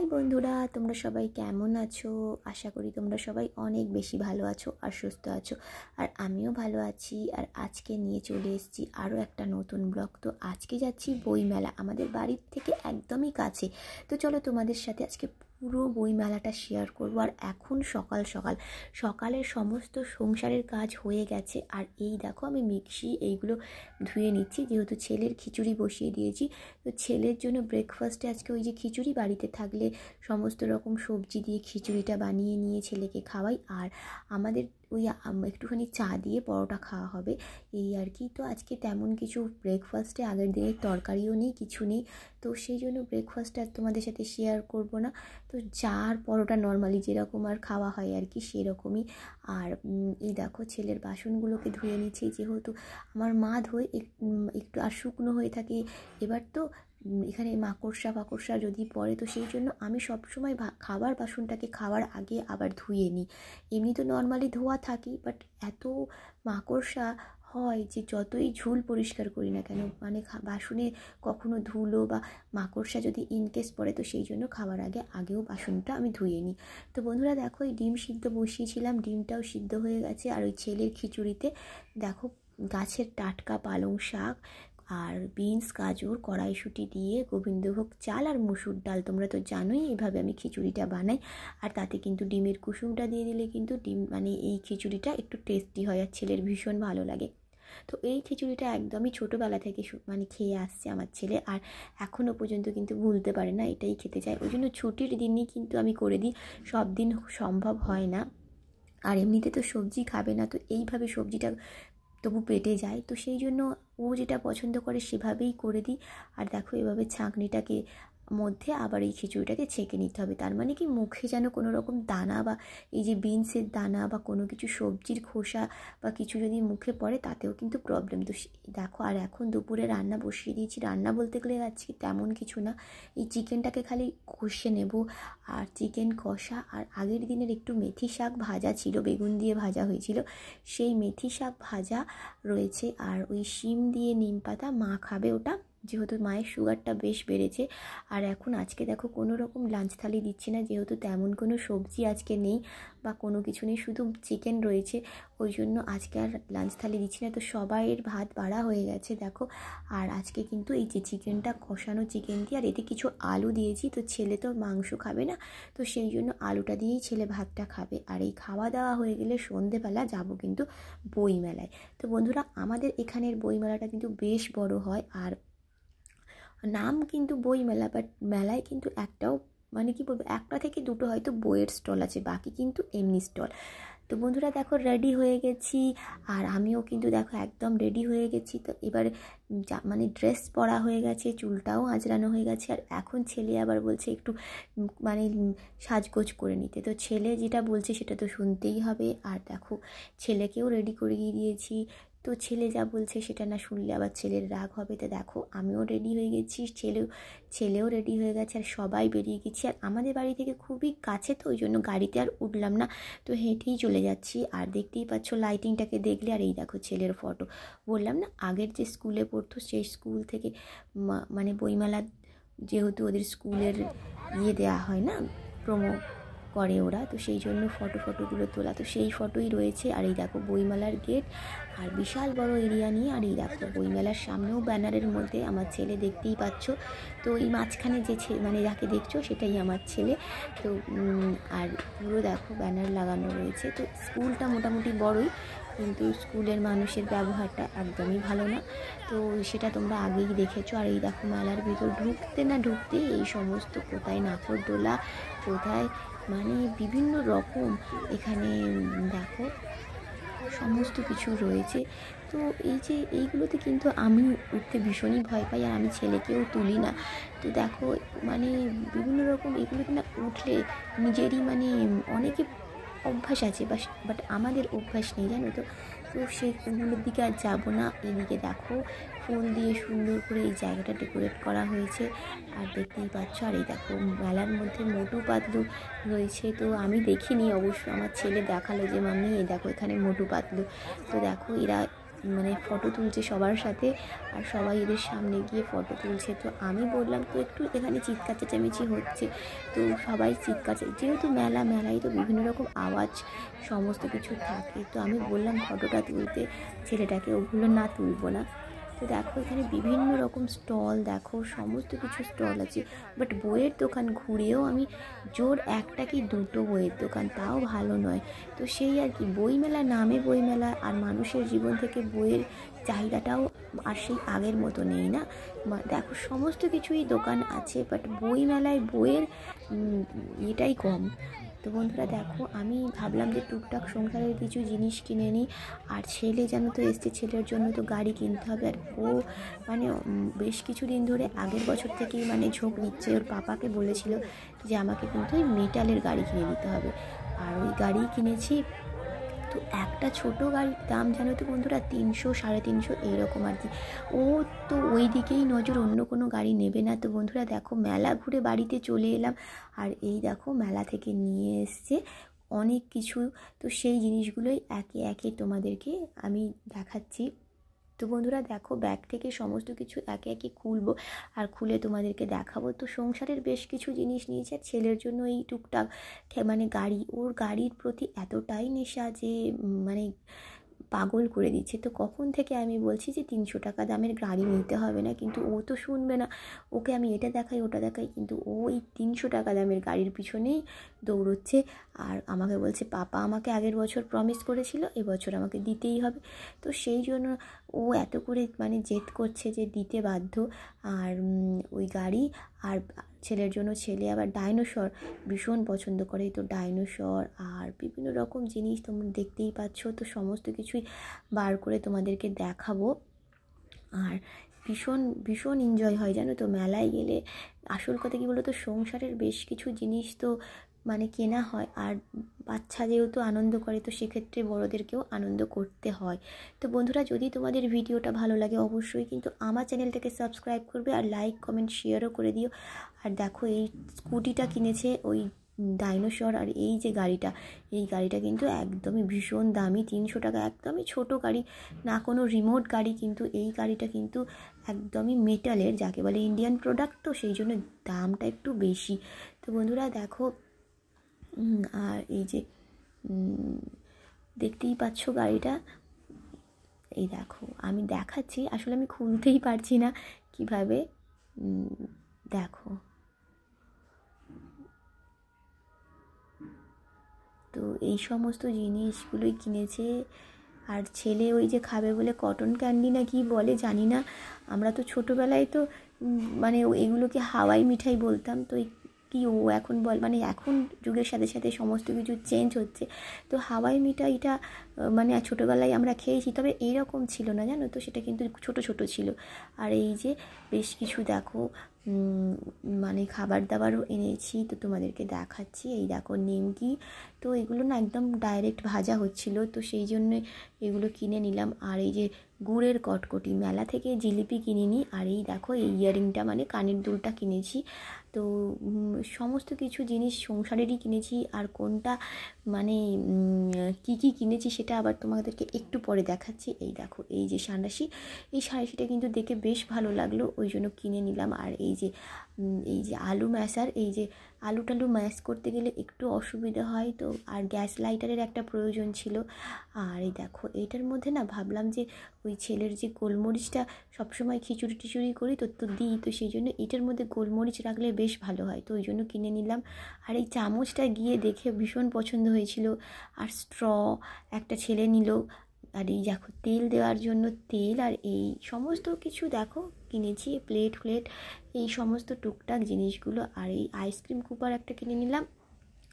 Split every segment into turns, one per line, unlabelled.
High বন্ধুরা, তোমরা সবাই কেমন আছো? আশা করি তোমরা সবাই অনেক বেশি ভালো আছো আর সুস্থ আছো। আর আমিও ভালো আছি। আর আজকে নিয়ে চলে এসেছি আরও একটা নতুন ব্লগ। তো আজকে যাচ্ছি বইমেলা, আমাদের বাড়ির থেকে একদমই কাছে। তো চলো তোমাদের সাথে আজকে পুরো বইমেলাটা শেয়ার করবো। আর এখন সকাল সকাল সকালের সমস্ত সংসারের কাজ হয়ে গেছে। আর এই দেখো আমি মিক্সি এইগুলো ধুয়ে নিচ্ছি, যেহেতু ছেলের খিচুড়ি বসিয়ে দিয়েছি। তো ছেলের জন্য ব্রেকফাস্টে আজকে ওই যে খিচুড়ি বাড়িতে থাকলে সমস্ত রকম সবজি দিয়ে খিচুড়িটা বানিয়ে নিয়ে ছেলেকে খাওয়াই। আর আমাদের ওই একটুখানি চা দিয়ে পরোটা খাওয়া হবে, এই আর কি। তো আজকে তেমন কিছু ব্রেকফাস্টে আগের দিনের তরকারিও নেই, কিছু নেই। তো সেই জন্য ব্রেকফাস্ট আর তোমাদের সাথে শেয়ার করব না। তো চা আর পরোটা নর্মালি যেরকম আর খাওয়া হয় আর কি, সেরকমই। আর এই দেখো ছেলের বাসনগুলোকে ধুয়ে নিচ্ছি, যেহেতু আমার মা ধোয় একটু আর শুকনো হয়ে থাকে। এবার তো এখানে মাকড়সা যদি পড়ে, তো সেই জন্য আমি সবসময় খাবার বাসনটাকে খাওয়ার আগে আবার ধুয়ে নিই। এমনি তো নর্মালি ধোয়া থাকি, বাট এত মাকড়সা হয় যে যতই ঝুল পরিষ্কার করি না কেন, মানে বাসনে কখনো ধুলো বা মাকড়সা যদি ইনকেস পড়ে, তো সেই জন্য খাওয়ার আগেও বাসনটা আমি ধুয়ে নিই। তো বন্ধুরা দেখো, এই ডিম সিদ্ধ বসিয়েছিলাম, ডিমটাও সিদ্ধ হয়ে গেছে। আর ওই ছেলের খিচুড়িতে দেখো গাছের টাটকা পালং শাক আর বিনস, গাজর, কড়াইশুঁটি দিয়ে গোবিন্দভোগ চাল আর মুসুর ডাল, তোমরা তো জানোই এভাবে আমি খিচুড়িটা বানাই। আর তাতে কিন্তু ডিমের কুসুমটা দিয়ে দিলে কিন্তু ডিম মানে এই খিচুড়িটা একটু টেস্টি হয় আর ছেলের ভীষণ ভালো লাগে। তো এই খিচুড়িটা একদমই ছোটোবেলা থেকে মানে খেয়ে আসছে আমার ছেলে, আর এখনও পর্যন্ত কিন্তু ভুলতে পারে না, এটাই খেতে চায়। ওই জন্য ছুটির দিনই কিন্তু আমি করে দিই, সব দিন সম্ভব হয় না। আর এমনিতে তো সবজি খাবে না, তো এইভাবে সবজিটা তবু পেটে যায়। তো সেই জন্য ও যেটা পছন্দ করে সেভাবেই করে দিই। আর দেখো এভাবে ছাঁকনিটাকে মধ্যে আবার এই খিচুড়িটাকে ছেঁকে নিতে হবে। তার মানে কি মুখে যেন কোনো রকম দানা বা এই যে বিনসের দানা বা কোনো কিছু সবজির খোসা বা কিছু যদি মুখে পড়ে, তাতেও কিন্তু প্রবলেম। তো দেখো, আর এখন দুপুরে রান্না বসিয়ে দিয়েছি। রান্না বলতে গেলে আজকে তেমন কিছু না, এই চিকেনটাকে খালি কষে নেব। আর চিকেন কষা, আর আগের দিনের একটু মেথি শাক ভাজা ছিল, বেগুন দিয়ে ভাজা হয়েছিল, সেই মেথি শাক ভাজা রয়েছে। আর ওই শিম দিয়ে নিম পাতা, মা খাবে ওটা, যেহেতু মায়ের সুগারটা বেশ বেড়েছে। আর এখন আজকে দেখো কোনো রকম লাঞ্চ থালি দিচ্ছি না, যেহেতু তেমন কোনো সবজি আজকে নেই বা কোনো কিছু নেই, শুধু চিকেন রয়েছে। ওই জন্য আজকে আর লাঞ্চ থালি দিচ্ছি না। তো সবাইয়ের ভাত বাড়া হয়ে গেছে দেখো। আর আজকে কিন্তু এই যে চিকেনটা, কষানো চিকেন দিয়ে, আর এতে কিছু আলু দিয়েছি। তো ছেলে তো মাংস খাবে না, তো সেই জন্য আলুটা দিয়েই ছেলে ভাতটা খাবে। আর এই খাওয়া দাওয়া হয়ে গেলে সন্ধেবেলা যাব কিন্তু বইমেলায়। তো বন্ধুরা, আমাদের এখানের বইমেলাটা কিন্তু বেশ বড় হয়, আর নাম কিন্তু বইমেলা, বাট মেলায় কিন্তু একটাও মানে কি বলবো, একটা থেকে দুটো হয়তো বইয়ের স্টল আছে, বাকি কিন্তু এমনি স্টল। তো বন্ধুরা দেখো, রেডি হয়ে গেছি। আর আমিও কিন্তু দেখো একদম রেডি হয়ে গেছি। তো এবার মানে ড্রেস পরা হয়ে গেছে, চুলটাও আঁচড়ানো হয়ে গেছে। আর এখন ছেলে আবার বলছে একটু মানে সাজগোজ করে নিতে। তো ছেলে যেটা বলছে সেটা তো শুনতেই হবে। আর দেখো ছেলেকেও রেডি করিয়ে দিয়েছি। তো ছেলে যা বলছে সেটা না শুনলে আবার ছেলের রাগ হবে। তো দেখো আমিও রেডি হয়ে গেছি, ছেলেও রেডি হয়ে গেছে, আর সবাই বেরিয়ে গেছি। আর আমাদের বাড়ি থেকে খুবই কাছে, তো ওই জন্য গাড়িতে আর উঠলাম না, তো হেঁটেই চলে যাচ্ছি। আর দেখতেই পাচ্ছ লাইটিংটাকে দেখলে। আর এই দেখো ছেলের ফটো, বললাম না আগের যে স্কুলে পড়তো সেই স্কুল থেকে মানে বইমেলা, যেহেতু ওদের স্কুলের দেওয়া হয় না, প্রোমো করে ওরা, তো সেই জন্য ফটোগুলো তোলা, তো সেই ফটোই রয়েছে। আর এই দেখো বইমেলার গেট, আর বিশাল বড় এরিয়া নিয়ে। আর এই দেখো বইমেলার সামনেও ব্যানারের মধ্যে আমার ছেলে, দেখতেই পাচ্ছ। তো এই মাঝখানে যে মানে যাকে দেখছো সেটাই আমার ছেলে। তো আর পুরো দেখো ব্যানার লাগানো রয়েছে। তো স্কুলটা মোটামুটি বড়ই, কিন্তু স্কুলের মানুষের ব্যবহারটা একদমই ভালো না, তো সেটা তোমরা আগেই দেখেছো। আর এই দেখো মেলার ভিতর ঢুকতে এই সমস্ত কোথায় নাগরদোলা, কোথায় মানে বিভিন্ন রকম এখানে দেখো সমস্ত কিছু রয়েছে। তো এই যে এইগুলোতে কিন্তু আমি উঠতে ভীষণই ভয় পাই, আর আমি ছেলেকেও তুলি না। তো দেখো মানে বিভিন্ন রকম এগুলোতে না উঠলে নিজেরই মানে অনেকে অভ্যাস আছে, বাট আমাদের অভ্যাস নেই, জানো তো। তো সেগুলোর দিকে আর যাবো না। এদিকে দেখো ফুল দিয়ে সুন্দর করে এই জায়গাটা ডেকোরেট করা হয়েছে, আর দেখতেই পাচ্ছ। আর এই দেখো মেলার মধ্যে মোটু পাতলু রয়েছে, তো আমি দেখিনি অবশ্য, আমার ছেলে দেখালো যে মাম্মি এই দেখো এখানে মোটু পাতলু। তো দেখো এরা মানে ফটো তুলছে সবার সাথে, আর সবাই এদের সামনে গিয়ে ফটো তুলছে। তো আমি বললাম তো একটু এখানে চিৎকার চেঁচামেচি হচ্ছে, তো সবাই চিৎকার, যেহেতু মেলায় তো বিভিন্ন রকম আওয়াজ সমস্ত কিছু থাকে, তো আমি বললাম ফটোটা তুলতে ছেলেটাকে, ওগুলো না তুলবো না। তো দেখো এখানে বিভিন্ন রকম স্টল, দেখো সমস্ত কিছু স্টল আছে, বাট বইয়ের দোকান ঘুরেও আমি জোর একটা কি দুটো বইয়ের দোকান, তাও ভালো নয়। তো সেই আর কি, বইমেলা নামে বইমেলা, আর মানুষের জীবন থেকে বইয়ের চাহিদাটাও আর সেই আগের মতো নেই না। দেখো সমস্ত কিছুই দোকান আছে, বাট বইমেলায় বইয়ের এটাই কম। তো বন্ধুরা দেখো, আমি ভাবলাম যে টুকটাক সংসারের কিছু জিনিস কিনে নিই, আর ছেলে যেন তো এসছে, ছেলের জন্য তো গাড়ি কিনতে হবে। আর ও মানে বেশ কিছুদিন ধরে আগের বছর থেকেই মানে ঝোঁক নিচ্ছে, ওর পাপাকে বলেছিল যে আমাকে কিন্তু ওই মেটালের গাড়ি কিনে দিতে হবে, আর ওই গাড়ি কিনেছি। তো একটা ছোটো গাড়ির দাম জানো তো বন্ধুরা 300 350 এইরকম আর কি। ও তো ওই দিকেই নজর, অন্য কোনো গাড়ি নেবে না। তো বন্ধুরা দেখো, মেলা ঘুরে বাড়িতে চলে এলাম, আর এই দেখো মেলা থেকে নিয়ে এসছে অনেক কিছু। তো সেই জিনিসগুলোই একে একে তোমাদেরকে আমি দেখাচ্ছি। তো বন্ধুরা দেখো, ব্যাগ থেকে সমস্ত কিছু একে একে খুলবো, আর খুলে তোমাদেরকে দেখাবো। তো সংসারের বেশ কিছু জিনিস নিয়েছে, আর ছেলের জন্য এই টুকটাক মানে গাড়ি, ওর গাড়ির প্রতি এতটাই নেশা যে মানে পাগল করে দিচ্ছে। তো কখন থেকে আমি বলছি যে 300 টাকা দামের গাড়ি নিতে হবে না, কিন্তু ও তো শুনবে না। ওকে আমি এটা দেখাই ওটা দেখাই, কিন্তু ও এই 300 টাকা দামের গাড়ির পিছনেই দৌড়চ্ছে। আর আমাকে বলছে পাপা আমাকে আগের বছর প্রমিস করেছিল, এবছর আমাকে দিতেই হবে। তো সেই জন্য ও এত করে মানে জেদ করছে যে দিতে বাধ্য। আর ওই গাড়ি, আর ছেলের জন্য, ছেলে আবার ডাইনোসর ভীষণ পছন্দ করে, তো ডাইনোসর আর বিভিন্ন রকম জিনিস তোমরা দেখতেই পাচ্ছ। তো সমস্ত কিছুই বার করে তোমাদেরকে দেখাবো। আর ভীষণ ভীষণ এনজয় হয় জানো তো মেলায় গেলে। আসল কথা কী বলো তো, সংসারের বেশ কিছু জিনিস তো মানে কেনা হয়, আর বাচ্চা যেহেতু আনন্দ করে, তো সেক্ষেত্রে বড়োদেরকেও আনন্দ করতে হয়। তো বন্ধুরা, যদি তোমাদের ভিডিওটা ভালো লাগে অবশ্যই কিন্তু আমার চ্যানেলটাকে সাবস্ক্রাইব করবে, আর লাইক কমেন্ট শেয়ারও করে দিও। আর দেখো এই স্কুটিটা কিনেছে ওই ডাইনোসর, আর এই যে গাড়িটা, এই গাড়িটা কিন্তু একদমই ভীষণ দামি, 300 টাকা, একদমই ছোট গাড়ি, না কোনো রিমোট গাড়ি, কিন্তু এই গাড়িটা কিন্তু একদমই মেটালের, যাকে বলে ইন্ডিয়ান প্রোডাক্ট, তো সেই জন্য দামটা একটু বেশি। তো বন্ধুরা দেখো, আর এই যে দেখতেই পাচ্ছ গাড়িটা, এই দেখো আমি দেখাচ্ছি, আসলে আমি খুলতেই পারছি না কিভাবে, দেখো। তো এই সমস্ত জিনিসগুলোই কিনেছে। আর ছেলে ওই যে খাবে বলে কটন ক্যান্ডি না কি বলে জানি না, আমরা তো ছোটোবেলায় তো মানে এগুলোকে হাওয়াই মিঠাই বলতাম। তো কি ও এখন মানে এখন যুগের সাথে সাথে সমস্ত কিছু চেঞ্জ হচ্ছে। তো হাওয়াই মিঠাইটা মানে ছোটোবেলায় আমরা খেয়েছি, তবে এইরকম ছিল না জানো তো, সেটা কিন্তু ছোট ছোট ছিল। আর এই যে বেশ কিছু দেখো মানে খাবার দাবারও এনেছি, তো তোমাদেরকে দেখাচ্ছি। এই দেখো নিমকি, তো এগুলো না একদম ডাইরেক্ট ভাজা হচ্ছিল, তো সেই জন্য এগুলো কিনে নিলাম। আর এই যে গুড়ের কটকটি, মেলা থেকে জিলিপি কিনিনি। আর এই দেখো এই ইয়ারিংটা মানে কানের দুলটা কিনেছি। তো সমস্ত কিছু জিনিস সংসারেরই কিনেছি। আর কোনটা মানে কি কি কিনেছি সেটা আবার তোমাদেরকে একটু পরে দেখাচ্ছি। এই দেখো এই যে সাঁড়াশি, এই সাঁড়াশিটা কিন্তু দেখে বেশ ভালো লাগলো, ওই জন্য কিনে নিলাম। আর এই যে আলু ম্যাশার, এই যে আলু টালু ম্যাশ করতে গেলে একটু অসুবিধা হয়, তো আর গ্যাস লাইটারের একটা প্রয়োজন ছিল। আর এই দেখো এইটার মধ্যে না ভাবলাম যে ওই ছেলের যে গোলমরিচটা সবসময় খিচুড়ি টিচুড়ি করি তো দিই, তো সেই জন্য এটার মধ্যে গোলমরিচ রাখলে বেশ ভালো হয়, তো ওই জন্য কিনে নিলাম। আর এই চামচটা গিয়ে দেখে ভীষণ পছন্দ হয়েছিল। আর স্ট্র একটা ছেলে নিল। আর এই দেখো তেল দেওয়ার জন্য তেল, আর এই সমস্ত কিছু দেখো কিনেছি, প্লেট এই সমস্ত টুকটাক জিনিসগুলো। আর এই আইসক্রিম কুপার একটা কিনে নিলাম।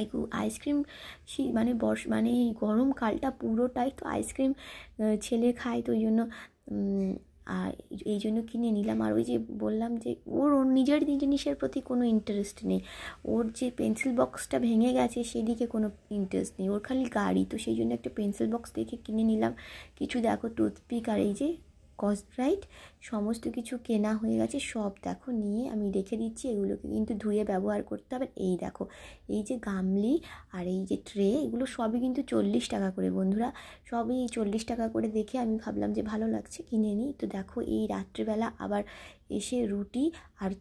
এই আইসক্রিম মানে মানে এই গরমকালটা পুরোটাই তো আইসক্রিম ছেলে খায়, তো ওই জন্য আর এই জন্য কিনে নিলাম। আর ওই যে বললাম যে ওর নিজের জিনিসের প্রতি কোনো ইন্টারেস্ট নেই, ওর যে পেন্সিল বক্সটা ভেঙে গেছে সেদিকে কোনো ইন্টারেস্ট নেই, ওর খালি গাড়ি, তো সেই জন্য একটা পেন্সিল বক্স দেখে কিনে নিলাম। কিছু দেখো টুথপিক, আর এই যে স্কচব্রাইট সমস্ত কিছু কেনা হয়ে গেছে। সব দেখো নিয়ে আমি রেখে দিচ্ছি, এগুলোকে কিন্তু ধুয়ে ব্যবহার করতে হবে। এই দেখো, এই যে গামলি আর এই যে ট্রে, এগুলো সবই কিন্তু 40 টাকা করে বন্ধুরা, সবই 40 টাকা করে দেখে আমি ভাবলাম যে ভালো লাগছে কিনে নিই। তো দেখো এই রাত্রিবেলা আবার এসে রুটি আর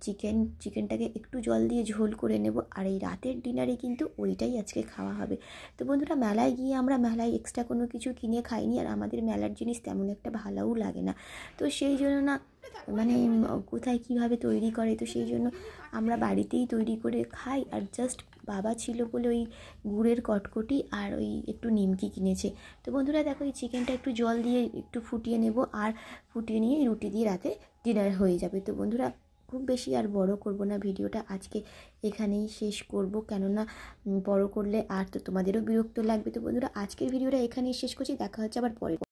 চিকেনটাকে একটু জল দিয়ে ঝোল করে নেব, আর এই রাতের ডিনারে কিন্তু ওইটাই আজকে খাওয়া হবে। তো বন্ধুরা, মেলায় গিয়ে আমরা মেলায় এক্সট্রা কোনো কিছু কিনে খাইনি, আর আমাদের মেলার জিনিস তেমন একটা ভালোও লাগে না। তো সেই জন্য না, মানে কোথায় কিভাবে তৈরি করে, তো সেই জন্য আমরা বাড়িতেই তৈরি করে খাই। আর জাস্ট বাবা ছিল বলে ওই গুড়ের কটকটি আর ওই একটু নিমকি কিনেছে। তো বন্ধুরা দেখো, এই চিকেনটা একটু জল দিয়ে একটু ফুটিয়ে নেব, আর ফুটিয়ে নিয়ে রুটি দিয়ে রাতে ডিনার হয়ে যাবে। তো বন্ধুরা, খুব বেশি আর বড় করব না ভিডিওটা, আজকে এখানেই শেষ করব, কেননা বড় করলে আর তো তোমাদেরও বিরক্ত লাগবে। তো বন্ধুরা, আজকের ভিডিওটা এখানেই শেষ করছি, দেখা হচ্ছে আবার পরে।